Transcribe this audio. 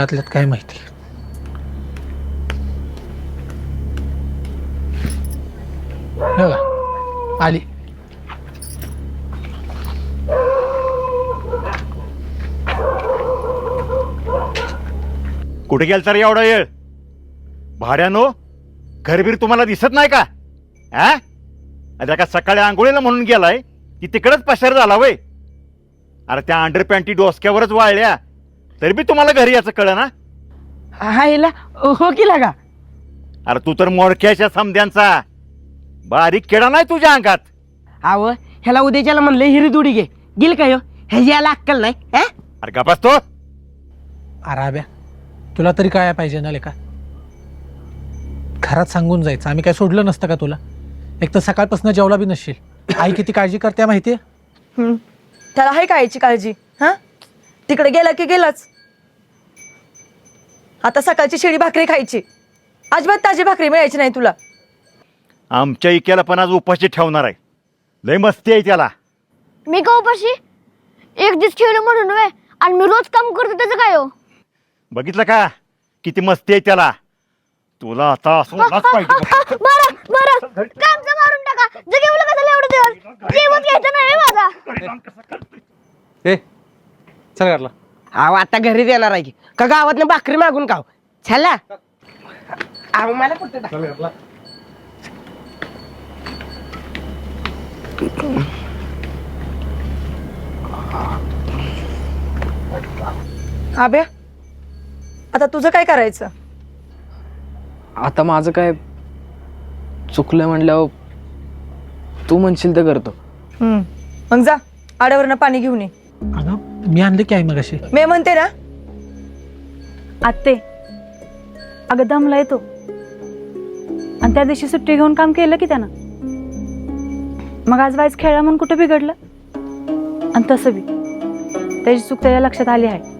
त्यातल्यात काय माहिती. हे बघा, आली. कुठे गेलता रे एवढा वेळ? भाड्यानो, घरबीर तुम्हाला दिसत नाही का? हा, अरे का सकाळी आंघोळीला म्हणून गेलाय की तिकडच पसार झाला वय? अरे त्या अंडर पॅन्टी डोसक्यावरच वाळल्या तरी बी तुम्हाला घरी याचं कळ ना? हायला हो की लागा. अरे तू तर मोडक्याच्या समध्यांचा बारीक किडा नाही तुझ्या अंगात. आव ह्याला उद्याच्याला म्हणलं हिरी दुडी घे गेल काय ह्याची याला अक्कल नाही. अरे गपास तो. अराब्या, तुला तरी काय पाहिजे ना लेका? घरात सांगून जायचं, आम्ही काय सोडलं नसतं का तुला? एक तर सकाळपासून जेवला बी नसशील. आई किती काळजी करते माहितीये. त्याला आहे कायची काळजी? हा, तिकडे गेला की गेलाच. आता सकाळची शिळी भाकरी खायची, अजिबात ताजी भाकरी मिळायची नाही तुला. आमच्या इक्याला पण आज उपाशी ठेवणार आहे. लय मस्ती आहे त्याला. मी का उपाशी? एक दिवस ठेवलं म्हणून वे, आणि मी रोज काम करतो त्याचं काय हो? बघितलं का किती मस्ती आहे त्याला? तुला आता असं होणारच पाहिजे. बरं बरं, कामचं मारून टाका. जगेवलं का त्याला एवढं दिवस? जेवण घ्यायचं नाही माझा. ए चल घरला. आव आता घरी देणार आहे की का गावातनं भाकरी मागून खाव? छाला आव मला कुठं आब्या, आता तुझं काय करायचं? आता माझं काय चुकलं म्हणल्यावर तू म्हणशील तर करतो. मग जा आड्यावरनं पाणी घेऊन ये. अगं मी आणले की आई मग अशी. मी म्हणते ना, आत्ते अगं दमला येतो, आणि त्या दिवशी सुट्टी घेऊन काम केलं की त्यानं. मग आज वाईज खेळला म्हणून कुठं बिघडलं? आणि तसं बी त्याची चूक त्याच्या लक्षात आली आहे.